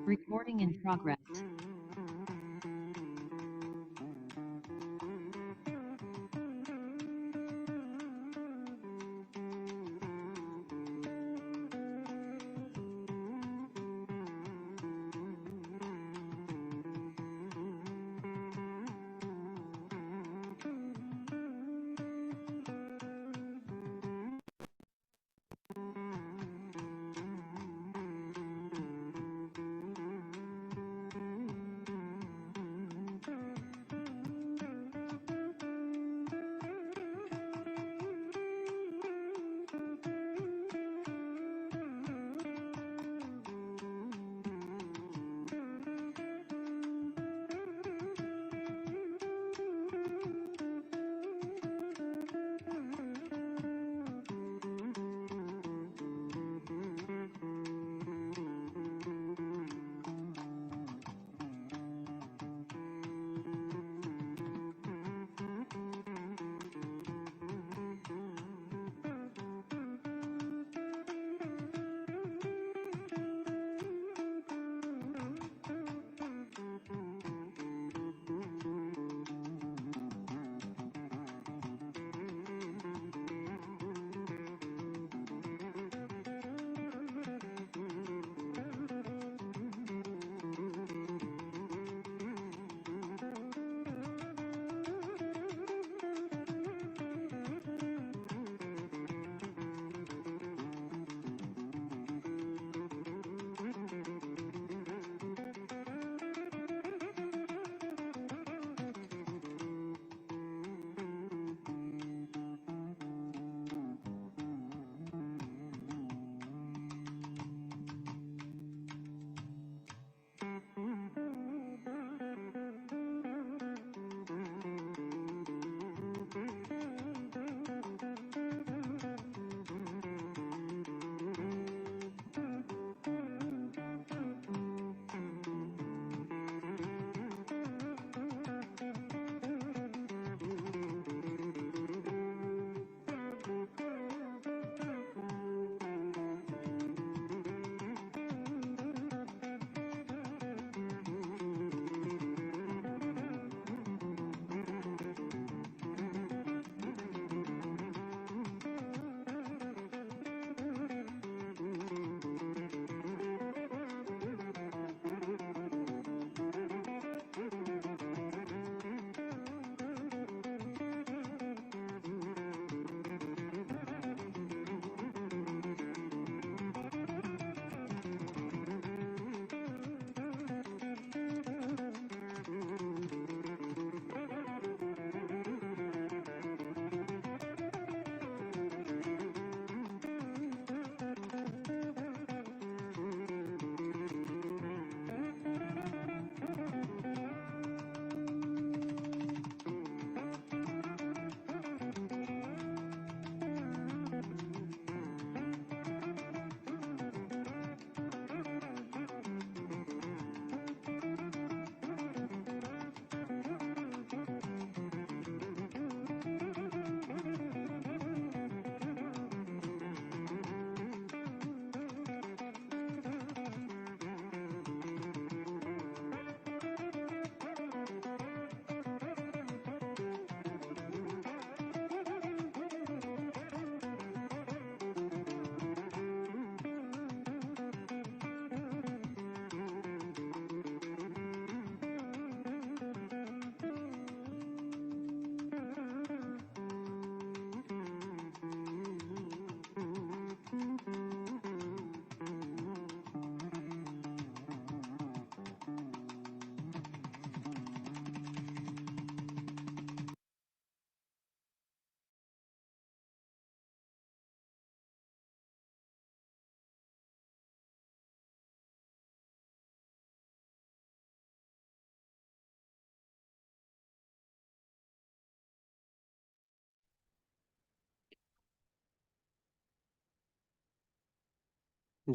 Recording in progress.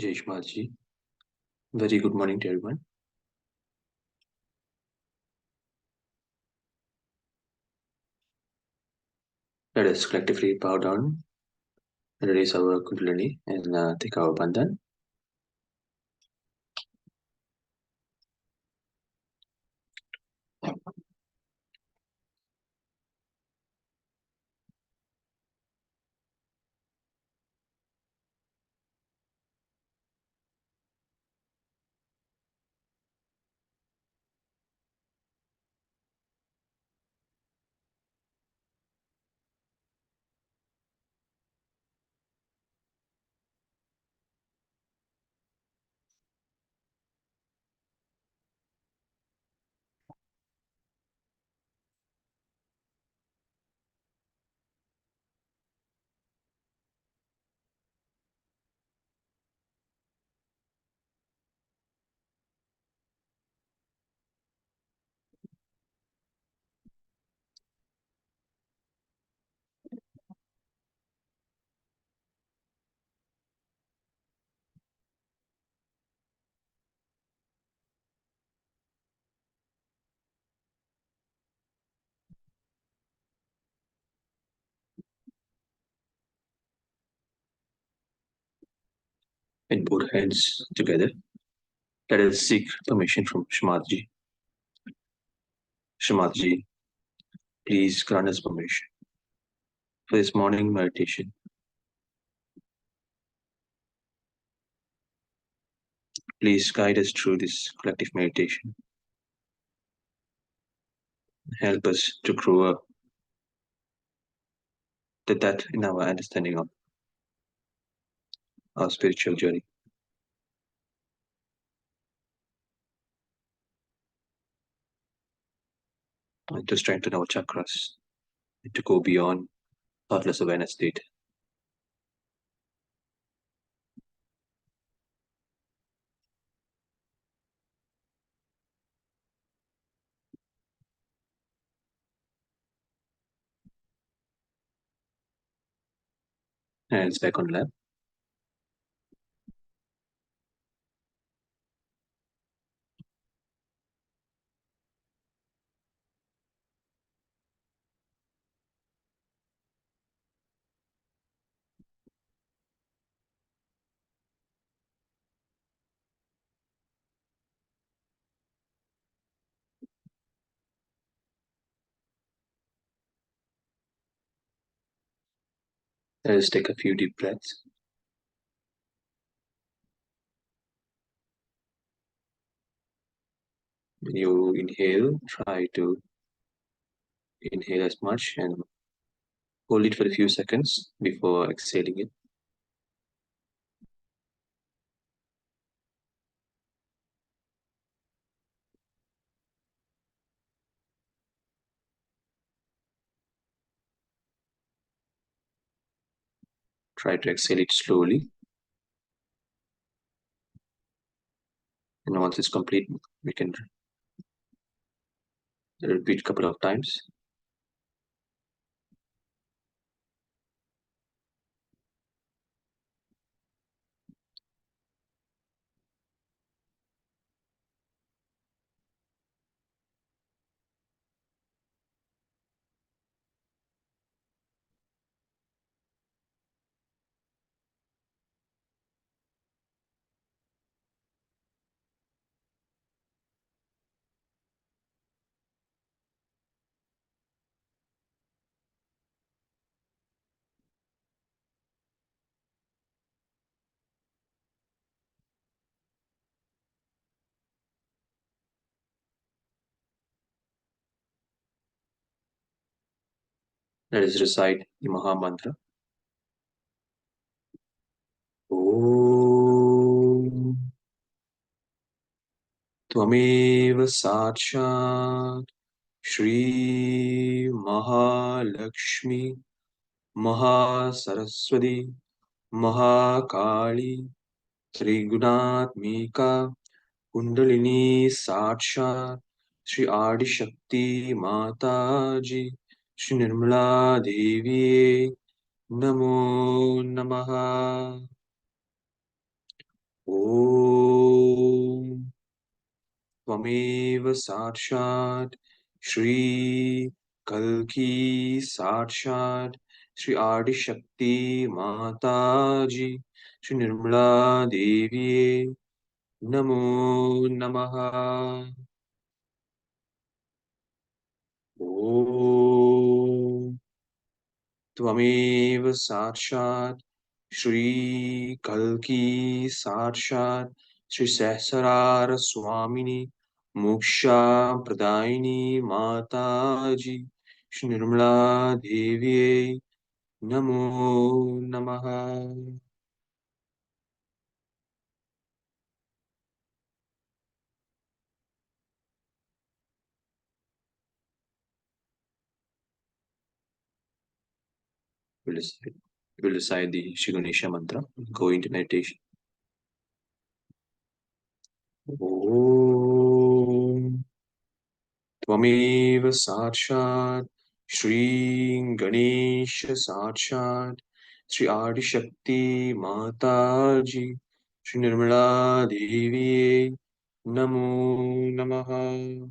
Shri Mataji. Very good morning to everyone. Let us collectively bow down, release our Kundalini, and take our bandhan. and both hands together. Let us seek permission from Shri Mataji. Shri Mataji, please grant us permission for this morning meditation. Please guide us through this collective meditation. Help us to grow up to that in our understanding of our spiritual journey, and to strengthen our chakras, and to go beyond thoughtless awareness state. Hands back on lap. Let us take a few deep breaths. When you inhale, try to inhale as much and hold it for a few seconds before exhaling it. Try to exhale it slowly. And once it's complete, we can repeat a couple of times. Let us recite the Maha Mantra. Om Tvameva Sakshat Shri Mahalakshmi Mahasaraswati Mahakali Trigunatmika Kundalini Sakshat Shri Adi Shakti Mataji Shri Nirmala Devi Namo Namaha. Om Tvameva Sakshat Shri Kalki Sakshat Shri Adi Shakti Mataji Shri Nirmala Devi Namo Namaha. Om Tvameva Sakshat Shri Kalki Sakshat Shri Sahasrara Swamini Moksha Pradaini Mataji Shri Nirmala Devi Namo Namaha. We'll recite the Shri Ganesha mantra. Go into meditation. Om Tvameva Sakshat Shri Ganesha Sakshat Shri Adi Shakti Mataji Shri Nirmala Devi Namo Namaha.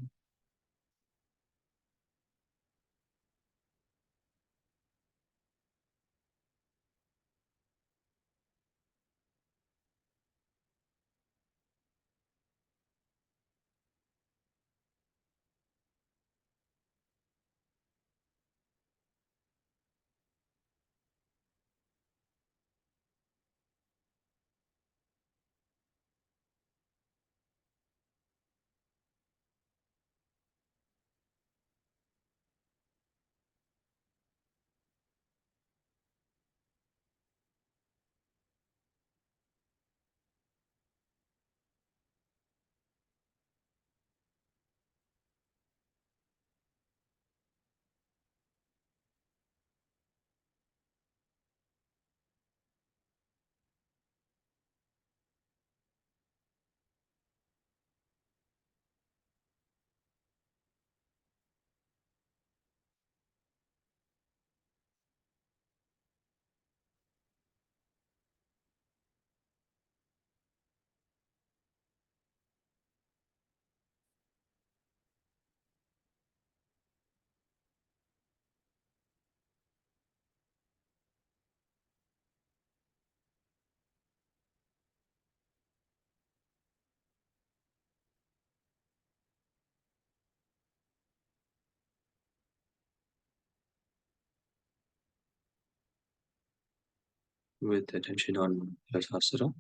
with attention on Yasasara.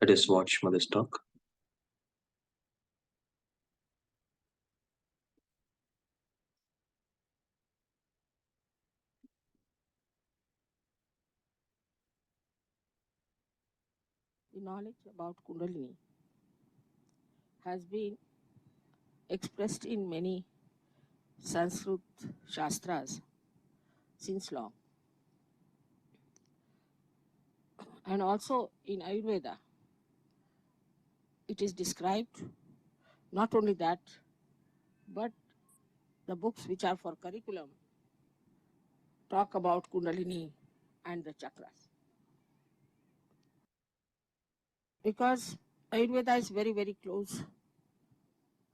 Let us watch Mother's talk. The knowledge about Kundalini has been expressed in many Sanskrit Shastras since long. And also in Ayurveda, it is described. Not only that, but the books which are for curriculum talk about Kundalini and the chakras. Because Ayurveda is very, very close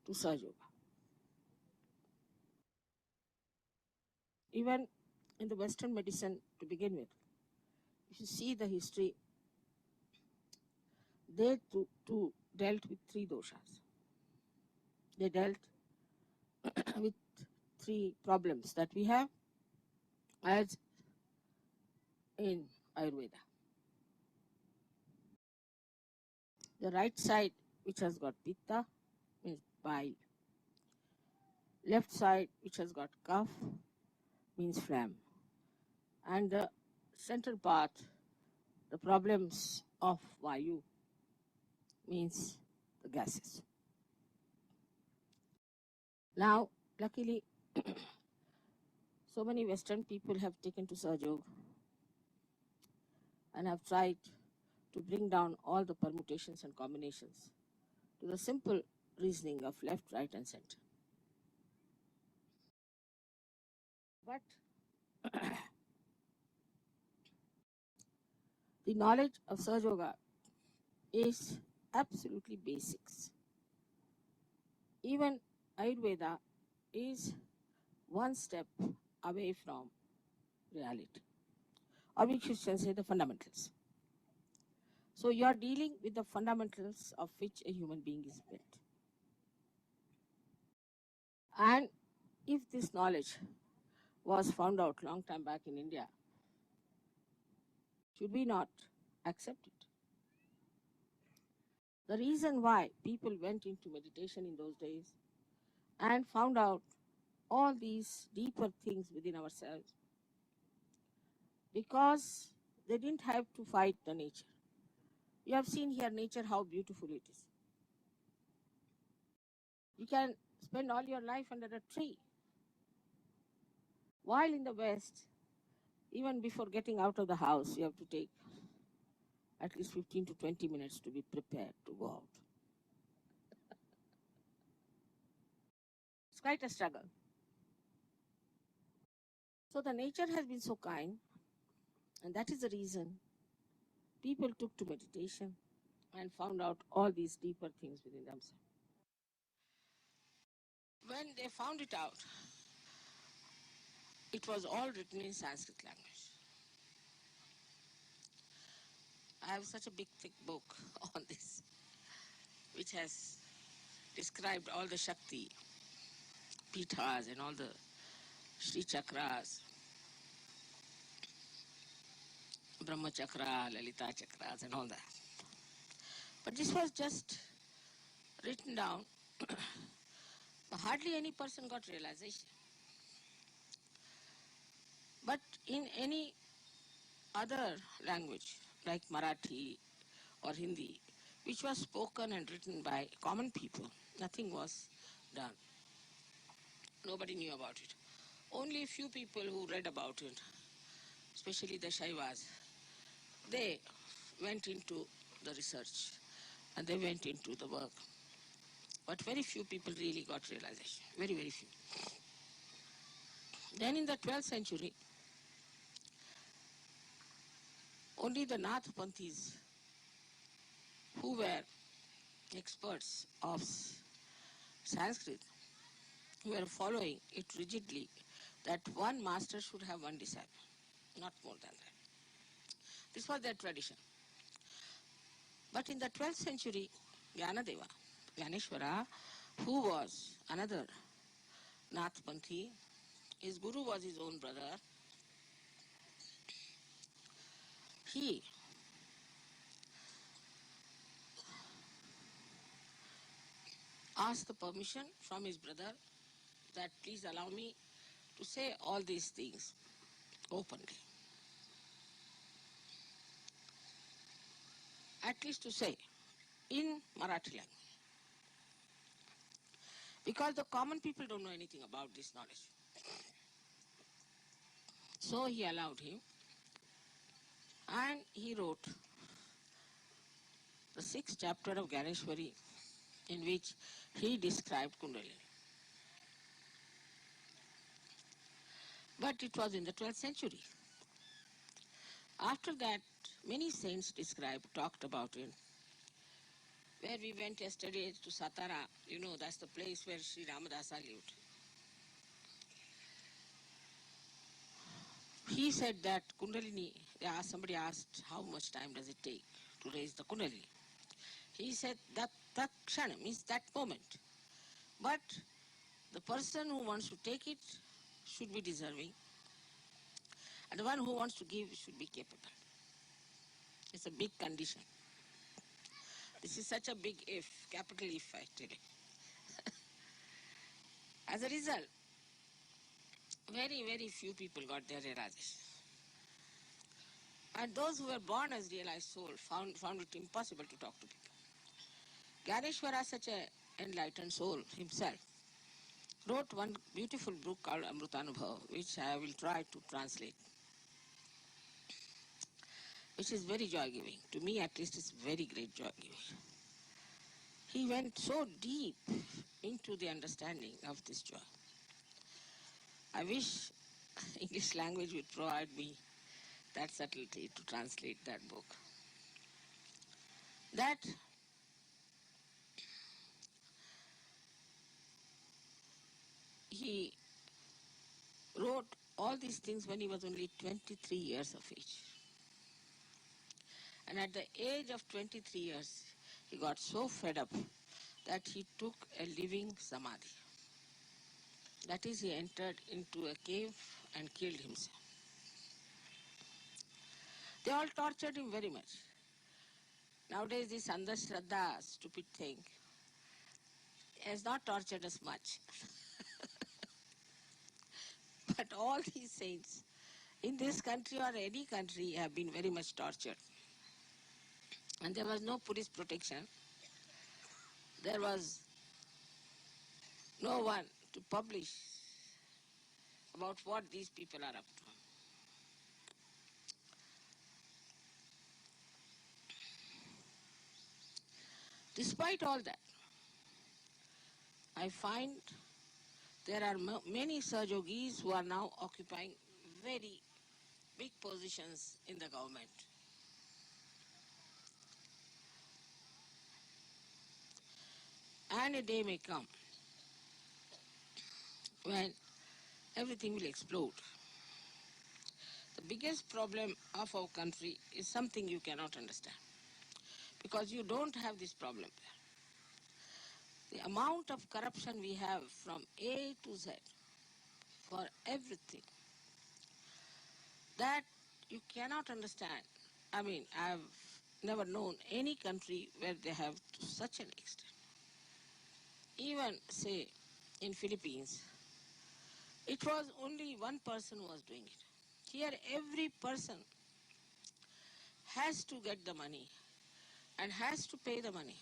to Sahaja Yoga. Even in the Western medicine to begin with, if you see the history, they too dealt with three doshas. They dealt with three problems that we have as in Ayurveda. The right side, which has got pitta, means bile. Left side, which has got kapha, means phlegm. And the center part, the problems of vayu, means the gases. Now, luckily, so many Western people have taken to Sahaja Yoga and have tried to bring down all the permutations and combinations to the simple reasoning of left, right, and center. But the knowledge of Sahaja Yoga is absolutely basics. Even Ayurveda is one step away from reality, or we should say the fundamentals. So you are dealing with the fundamentals of which a human being is built. And if this knowledge was found out long time back in India, should we not accept it? The reason why people went into meditation in those days and found out all these deeper things within ourselves, because they didn't have to fight the nature. You have seen here nature, how beautiful it is. You can spend all your life under a tree. While in the West, even before getting out of the house, you have to take at least 15 to 20 minutes to be prepared to go out. It's quite a struggle. So the nature has been so kind, and that is the reason people took to meditation and found out all these deeper things within themselves. When they found it out, it was all written in Sanskrit language. I have such a big, thick book on this, which has described all the Shakti, Pithas, and all the Shri Chakras, Brahma Chakra, Lalita Chakras, and all that. But this was just written down. Hardly any person got realization. But in any other language, like Marathi or Hindi, which was spoken and written by common people, nothing was done. Nobody knew about it. Only a few people who read about it, especially the Shaivas, they went into the research and they went into the work. But very few people really got realization. Very, very few. Then in the 12th century, only the Nath Panthis, who were experts of Sanskrit, were following it rigidly, that one master should have one disciple, not more than that. This was their tradition. But in the 12th century, Gyanadeva, Gyaneshwara, who was another Nath Panthi, his guru was his own brother. He asked the permission from his brother that please allow me to say all these things openly. At least to say in Marathi language. Because the common people don't know anything about this knowledge. So he allowed him, and he wrote the 6th chapter of Ganeshwari, in which he described Kundalini. But it was in the 12th century. After that, many saints talked about it. Where we went yesterday to Satara, that's the place where Sri Ramadasa lived. He said that Kundalini, somebody asked how much time does it take to raise the Kundalini. He said that kshana means that moment. But the person who wants to take it should be deserving, and the one who wants to give should be capable. It's a big condition. This is such a big if, capital if, I tell you. As a result, very, very few people got their realization. And those who were born as realized soul found it impossible to talk to people. Ganeshwara, such an enlightened soul himself, wrote one beautiful book called Amrutanubhav, which I will try to translate, which is very joy-giving. To me, at least, it's very great joy-giving. He went so deep into the understanding of this joy. I wish English language would provide me that subtlety to translate that book. That he wrote all these things when he was only 23 years of age. And at the age of 23 years, he got so fed up that he took a living samadhi. That is, he entered into a cave and killed himself. They all tortured him very much. Nowadays, this Andhashraddha, stupid thing, has not tortured us much. But all these saints in this country or any country have been very much tortured. And there was no police protection. There was no one to publish about what these people are up to. Despite all that, I find there are many Sahaja Yogis who are now occupying very big positions in the government. And a day may come when everything will explode. The biggest problem of our country is something you cannot understand, because you don't have this problem there. The amount of corruption we have from A to Z for everything, that you cannot understand. I mean, I've never known any country where they have to such an extent. Even, say, in Philippines, it was only one person who was doing it. Here, every person has to get the money and has to pay the money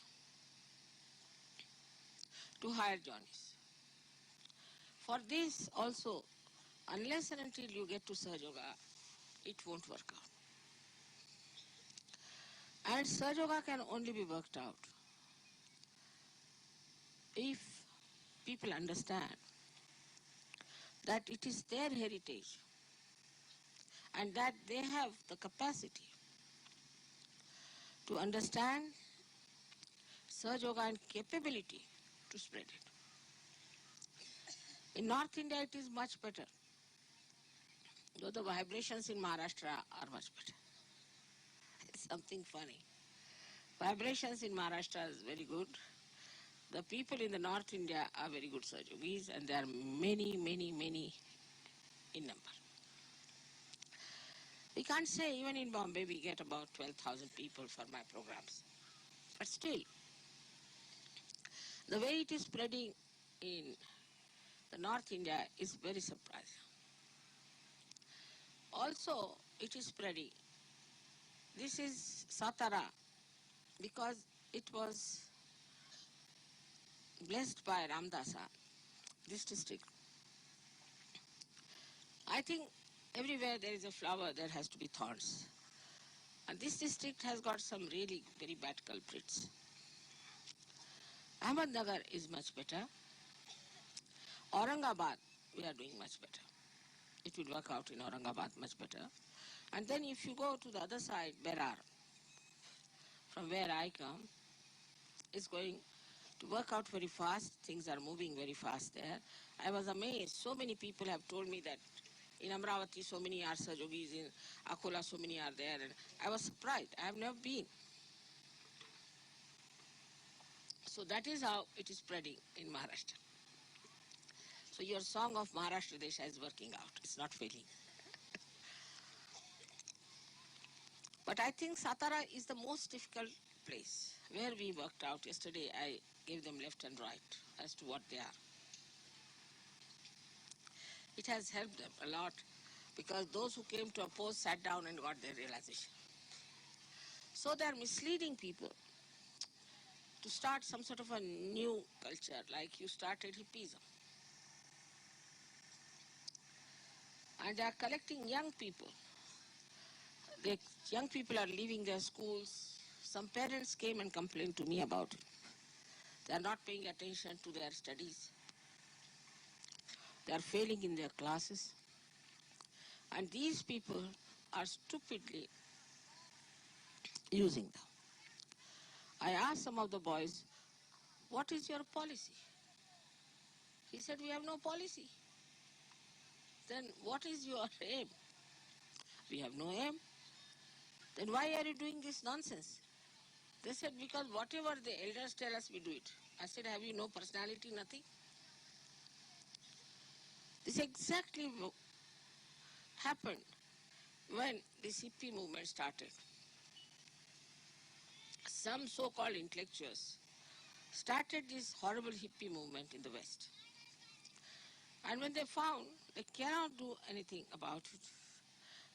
to hire Johnnies. For this also, unless and until you get to Sahaja Yoga, it won't work out. And Sahaja Yoga can only be worked out if people understand that it is their heritage and that they have the capacity to understand Sahaja Yoga and capability to spread it. In North India, it is much better, though the vibrations in Maharashtra are much better. It's something funny. Vibrations in Maharashtra is very good. The people in the North India are very good Sahaja Yogis, and there are many, many, many in number. We can't say even in Bombay we get about 12,000 people for my programs. But still, The way it is spreading in the North India is very surprising. Also, it is spreading. This is Satara because it was blessed by Ramdasa, this district. I think everywhere there is a flower, there has to be thorns. And this district has got some really very bad culprits. Ahmednagar is much better. Aurangabad, we are doing much better. It will work out in Aurangabad much better. And then if you go to the other side, Berar, from where I come, it's going to work out very fast. Things are moving very fast there. I was amazed. So many people have told me that in Amravati so many are Sahaja Yogis, in Akola so many are there. And I was surprised. I have never been. So that is how it is spreading in Maharashtra. So your song of Maharashtra Desha is working out. It's not failing. But I think Satara is the most difficult place where we worked out. Yesterday I gave them left and right as to what they are. It has helped them a lot because those who came to oppose sat down and got their realization. So they are misleading people to start some sort of a new culture, like you started hippism. And they are collecting young people. The young people are leaving their schools. Some parents came and complained to me about it. They are not paying attention to their studies. They are failing in their classes. And these people are stupidly using them. I asked some of the boys, what is your policy? He said, we have no policy. Then what is your aim? We have no aim. Then why are you doing this nonsense? They said, because whatever the elders tell us, we do it. I said, have you no personality, nothing? This exactly happened when this hippie movement started. Some so-called intellectuals started this horrible hippie movement in the West. And when they found they cannot do anything about it,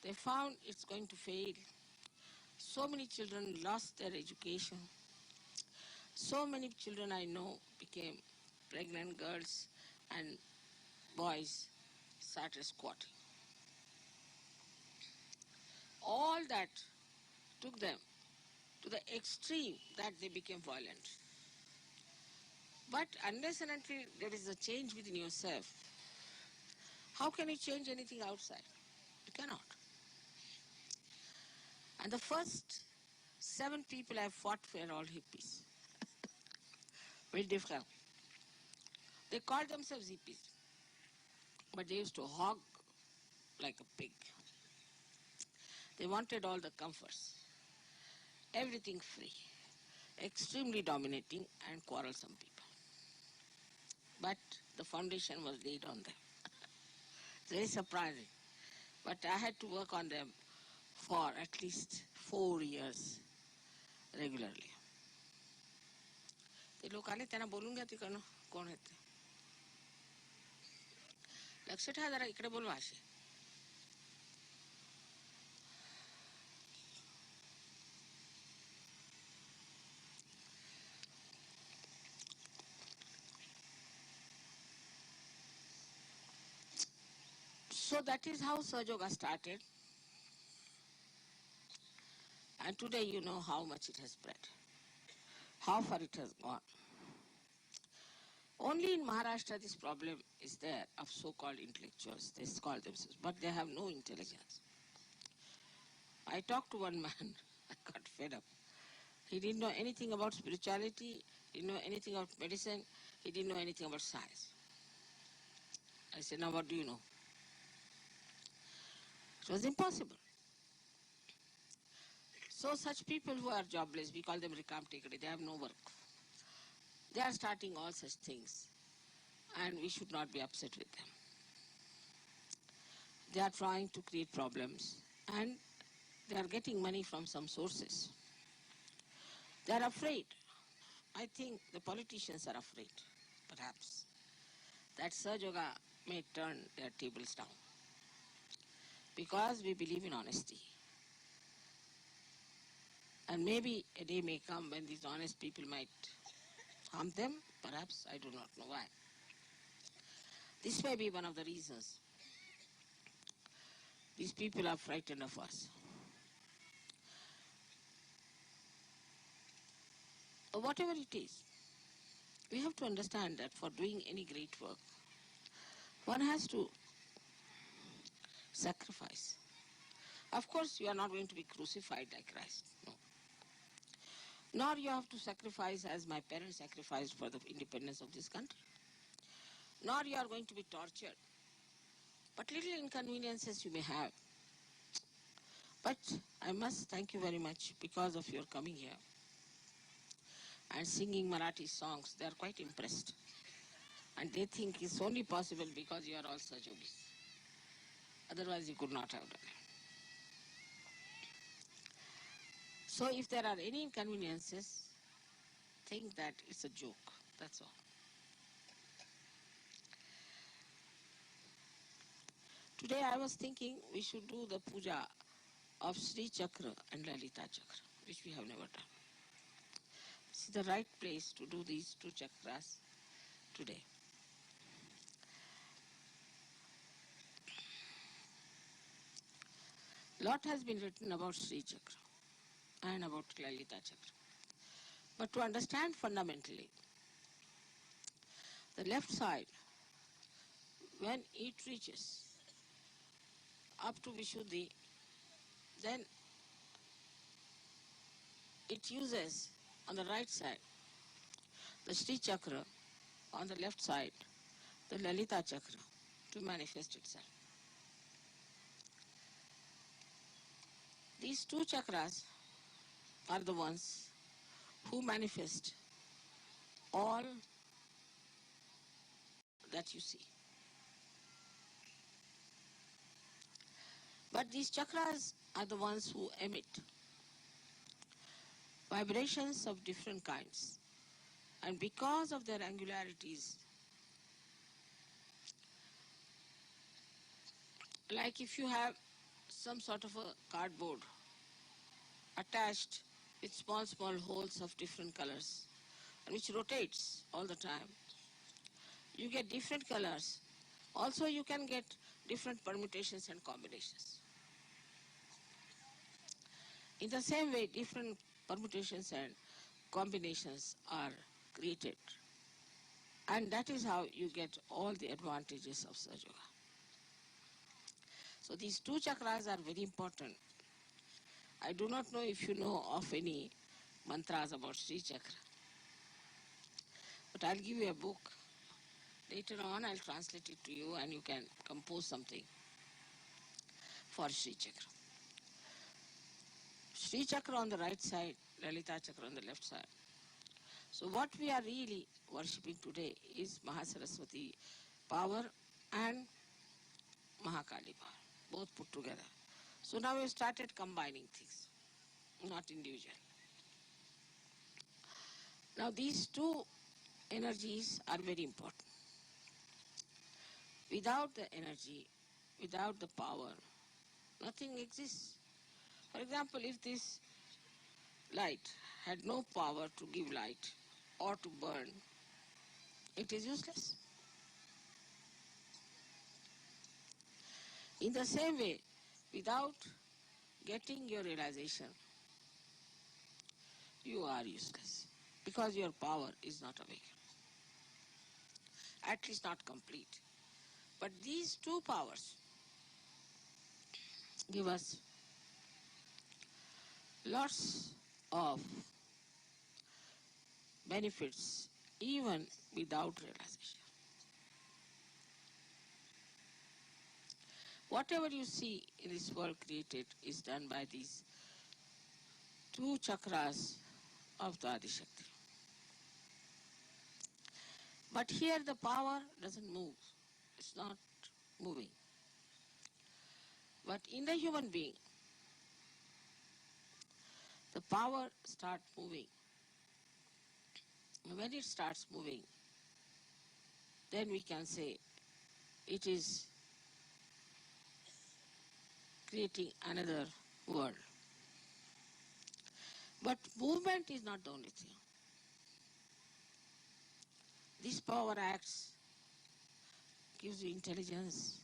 they found it's going to fail. So many children lost their education. So many children I know became pregnant girls and boys started squatting. All that took them to the extreme that they became violent. But unless and until there is a change within yourself, how can you change anything outside? You cannot. And the first 7 people I fought were all hippies. Very difficult. They called themselves hippies, but they used to hog like a pig. They wanted all the comforts, everything free, extremely dominating and quarrelsome people. But the foundation was laid on them. It's very surprising. But I had to work on them for at least 4 years regularly. ते लोक आले त्यांना बोलून घ्या तिकडनं कोण आहेत ते. लक्ष ठेवा जरा इकडे बोलवा असे. So that is how Sahaja Yoga started. And today you know how much it has spread, how far it has gone. Only in Maharashtra this problem is there of so-called intellectuals. They call themselves, but they have no intelligence. I talked to one man, I got fed up. He didn't know anything about spirituality, he didn't know anything about medicine, he didn't know anything about science. I said, now what do you know? It was impossible. So such people who are jobless, we call them Rikam Tekade, they have no work. They are starting all such things, and we should not be upset with them. They are trying to create problems, and they are getting money from some sources. They are afraid. I think the politicians are afraid, perhaps, that Sahaja Yoga may turn their tables down. Because we believe in honesty. And maybe a day may come when these honest people might harm them, perhaps, I do not know why. This may be one of the reasons these people are frightened of us. Whatever it is, we have to understand that for doing any great work, one has to sacrifice. Of course, you are not going to be crucified like Christ, no. Nor you have to sacrifice as my parents sacrificed for the independence of this country. Nor you are going to be tortured. But little inconveniences you may have. But I must thank you very much because of your coming here and singing Marathi songs. They are quite impressed. And they think it's only possible because you are all such yogis. Otherwise you could not have done it. So if there are any inconveniences, think that it's a joke. That's all. Today I was thinking we should do the puja of Sri Chakra and Latita Chakra, which we have never done. This is the right place to do these two chakras today. Lot has been written about Sri Chakra and about Latita Chakra. But to understand fundamentally, the left side, when it reaches up to Vishuddhi, then it uses on the right side the Sri Chakra, on the left side the Lalita Chakra to manifest itself. These two chakras are the ones who manifest all that you see. But these chakras are the ones who emit vibrations of different kinds. And because of their angularities, like if you have some sort of a cardboard attached with small, small holes of different colors, which rotates all the time, you get different colors. Also, you can get different permutations and combinations. In the same way, different permutations and combinations are created. And that is how you get all the advantages of Sahaja Yoga. So these two chakras are very important. I do not know if you know of any mantras about Sri Chakra. But I'll give you a book. Later on, I'll translate it to you and you can compose something for Sri Chakra. Sri Chakra on the right side, Lalita Chakra on the left side. So what we are really worshipping today is Mahasaraswati power and Mahakali power, both put together. So now we have started combining things, not individual. Now these two energies are very important. Without the energy, without the power, nothing exists. For example, if this light had no power to give light or to burn, it is useless. In the same way, without getting your realization, you are useless because your power is not awake, at least not complete. But these two powers give us lots of benefits even without realization. Whatever you see in this world created is done by these two chakras of the Adishakti. But here the power doesn't move. It's not moving. But in the human being, the power starts moving. When it starts moving, then we can say it is creating another world. But movement is not the only thing. This power acts, gives you intelligence,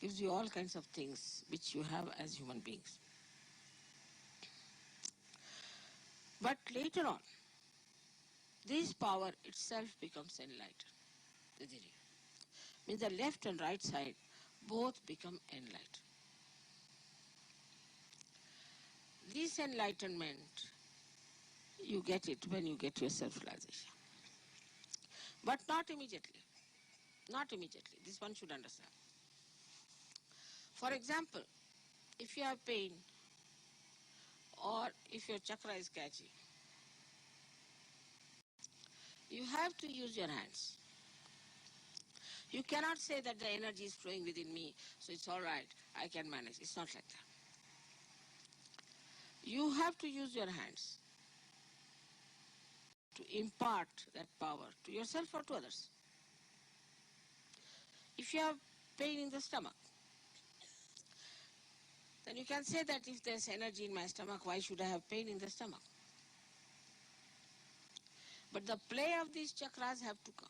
gives you all kinds of things which you have as human beings. But later on, this power itself becomes enlightened. Means the left and right side both become enlightened. This enlightenment, you get it when you get your self-realization. But not immediately. Not immediately. This one should understand. For example, if you have pain or if your chakra is catchy, you have to use your hands. You cannot say that the energy is flowing within me, so it's all right, I can manage. It's not like that. You have to use your hands to impart that power to yourself or to others. If you have pain in the stomach, then you can say that if there's energy in my stomach, why should I have pain in the stomach? But the play of these chakras have to come.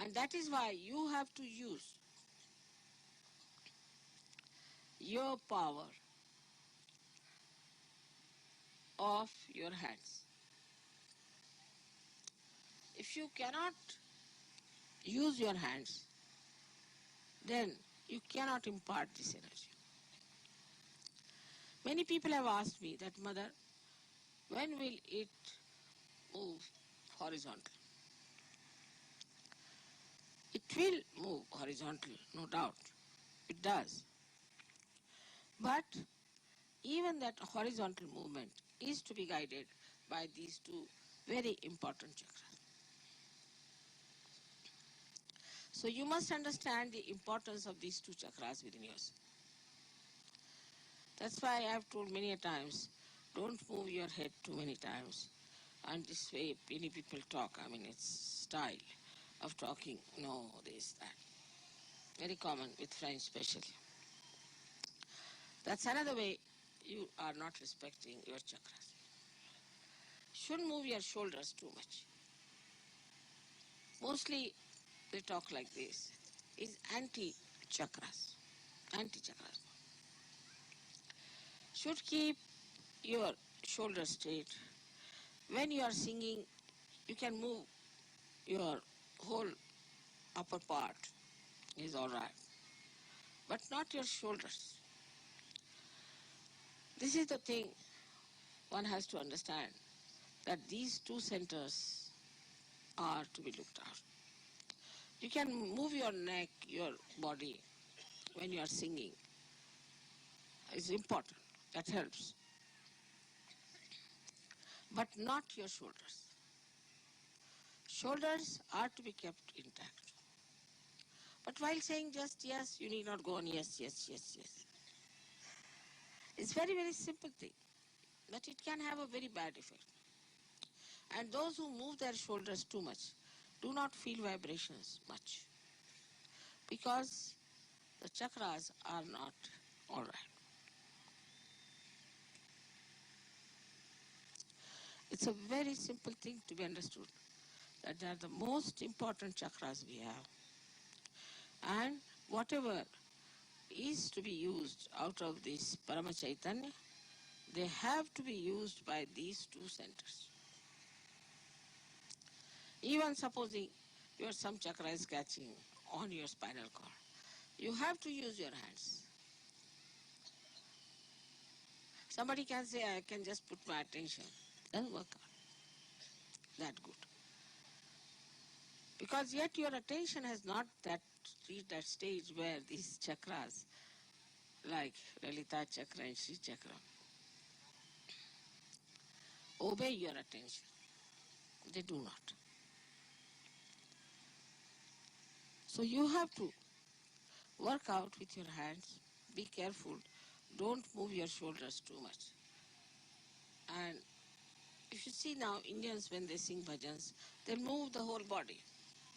And that is why you have to use your power of your hands. If you cannot use your hands, then you cannot impart this energy. Many people have asked me that, Mother, when will it move horizontal? It will move horizontal, no doubt. It does. But even that horizontal movement is to be guided by these two very important chakras. So you must understand the importance of these two chakras within yourself. That's why I have told many a times, don't move your head too many times. And this way many people talk. I mean, it's style of talking. No, this, that. Very common with French especially. That's another way you are not respecting your chakras. Shouldn't move your shoulders too much. Mostly they talk like this. Is anti-chakras. Anti-chakras. Should keep your shoulders straight. When you are singing, you can move your whole upper part. Is all right. But not your shoulders. This is the thing one has to understand, that these two centers are to be looked at. You can move your neck, your body when you are singing. It's important. That helps. But not your shoulders. Shoulders are to be kept intact. But while saying just yes, you need not go on yes, yes, yes, yes. It's very, very simple thing. But it can have a very bad effect. And those who move their shoulders too much do not feel vibrations much. Because the chakras are not all right. It's a very simple thing to be understood, that they are the most important chakras we have. And whatever is to be used out of this Parama Chaitanya, they have to be used by these two centers. Even supposing your some chakra is catching on your spinal cord, you have to use your hands. Somebody can say, I can just put my attention. Doesn't work out that good. Because yet your attention has not reached that stage where these chakras, like Latita Chakra and Shri Chakra, obey your attention. They do not. So you have to work out with your hands. Be careful. Don't move your shoulders too much. And If you see now, Indians, when they sing bhajans, they move the whole body.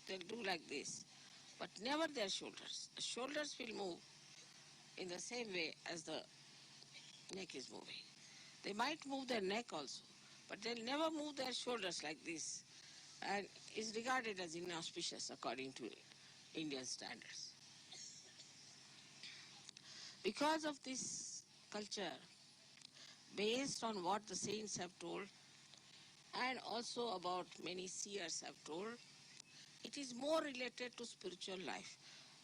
They'll do like this, but never their shoulders. The shoulders will move in the same way as the neck is moving. They might move their neck also, but they'll never move their shoulders like this, and is regarded as inauspicious according to Indian standards. Because of this culture, based on what the saints have told, and also about many seers have told, it is more related to spiritual life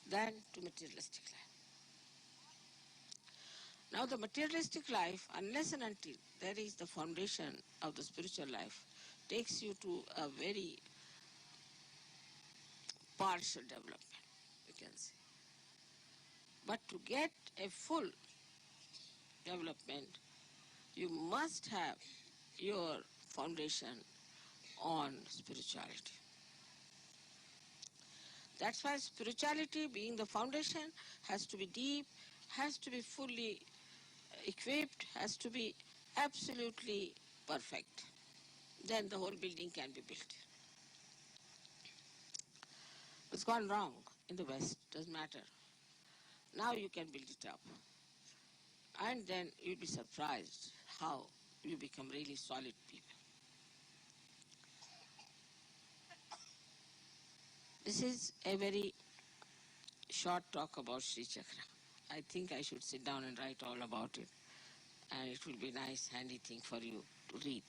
than to materialistic life. Now the materialistic life, unless and until there is the foundation of the spiritual life, takes you to a very partial development, you can say. But to get a full development, you must have your foundation on spirituality. That's why spirituality, being the foundation, has to be deep, has to be fully equipped, has to be absolutely perfect. Then the whole building can be built. It's gone wrong in the West, doesn't matter. Now you can build it up. And then you'll be surprised how you become really solid people. This is a very short talk about Sri Chakra. I think I should sit down and write all about it. And it will be a nice, handy thing for you to read.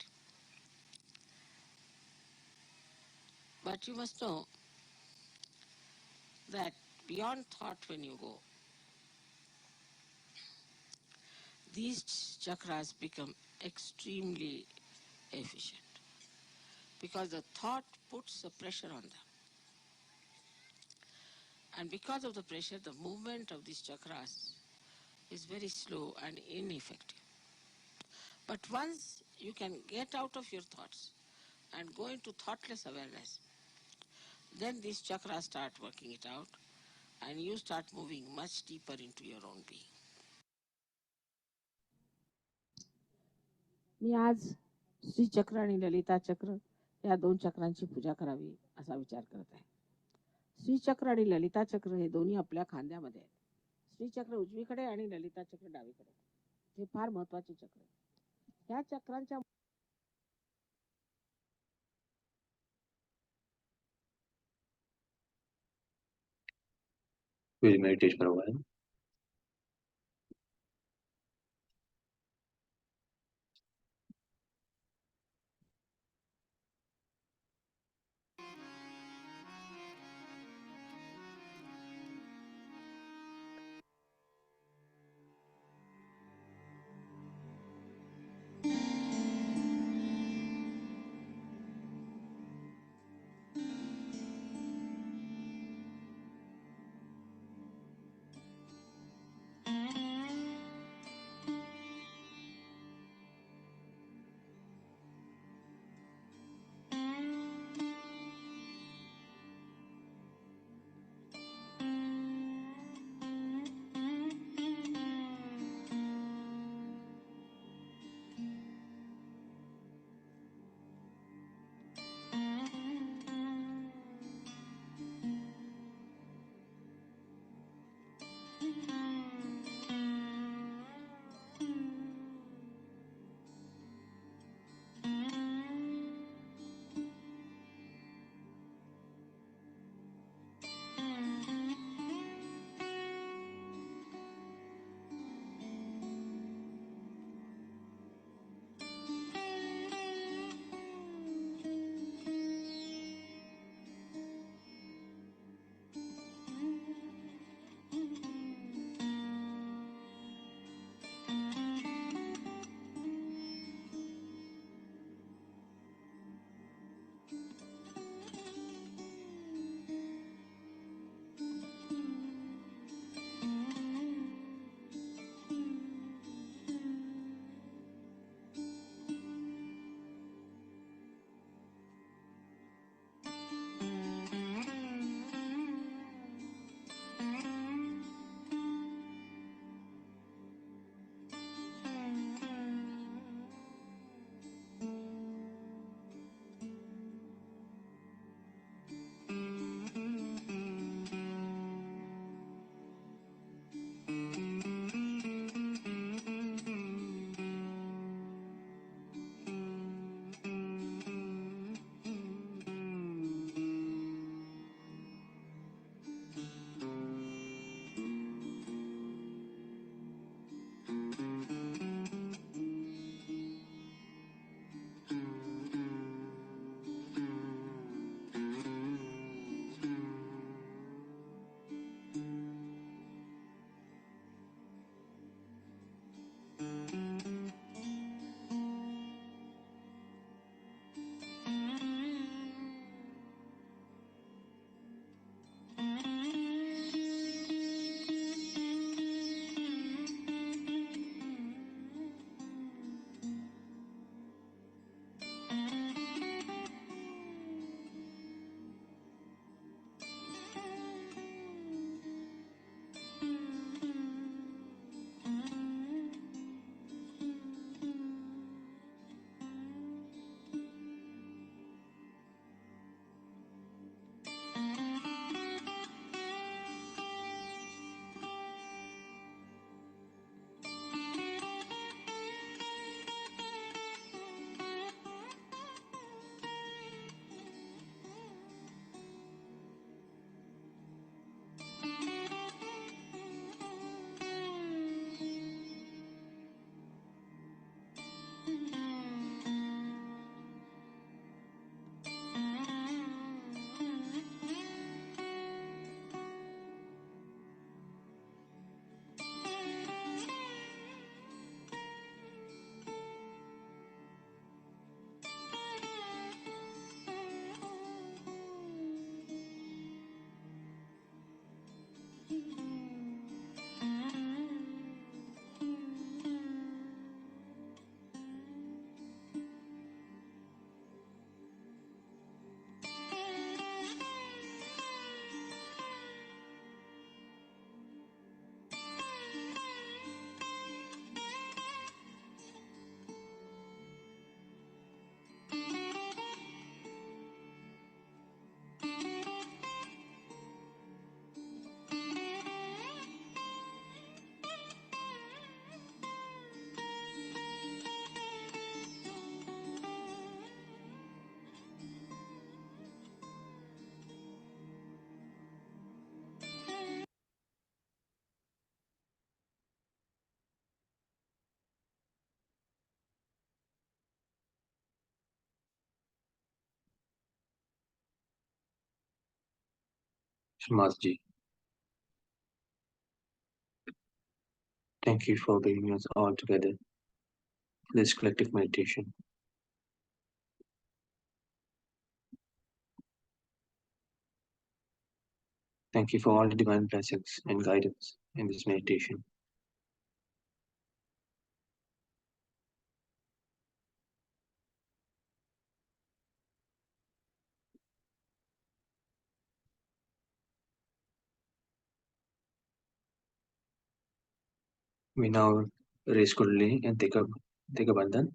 But you must know that beyond thought when you go, these chakras become extremely efficient because the thought puts a pressure on them. And because of the pressure, the movement of these chakras is very slow and ineffective. But once you can get out of your thoughts and go into thoughtless awareness, then these chakras start working it out and you start moving much deeper into your own being. मी आज श्री चक्र आणि ललिता चक्र या दोन चक्रांची पूजा करावी असा विचार करत आहे. श्री चक्र आणि ललिता चक्र हे दोन्ही आपल्या खांद्यामध्ये आहेत. श्री चक्र उजवीकडे आणि ललिता चक्र डावीकडे. हे फार महत्वाचे चक्र आहे. या चक्रांच्या We'll meditate for a while. Shri Mataji, thank you for bringing us all together for this collective meditation. Thank you for all the divine blessings and guidance in this meditation. We now raise Kundalini and take a bandhan.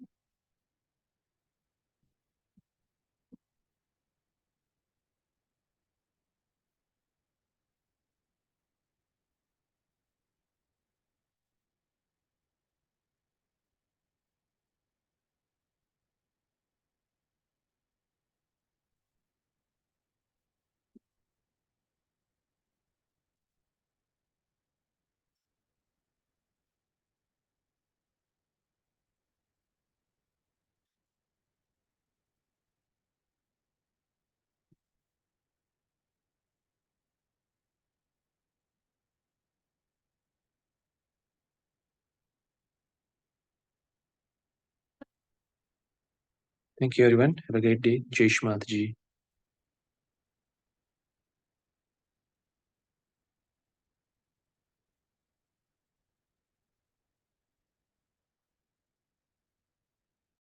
Thank you, everyone. Have a great day. Jai Shri Mataji.